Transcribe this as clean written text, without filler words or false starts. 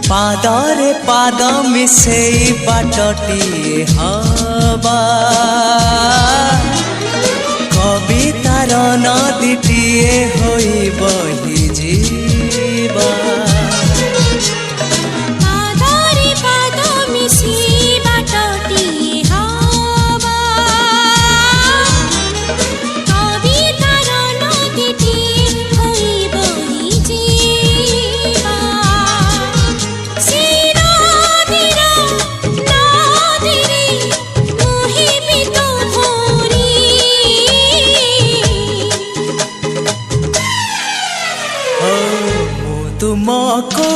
पादरे पाद मिसेई बाटटिए हवा कवितार नदीटिए होई बही जीवा पादरे पाद मिसेई बाटटिए हवा कवितार नदीटिए होई बही जीवा तुमको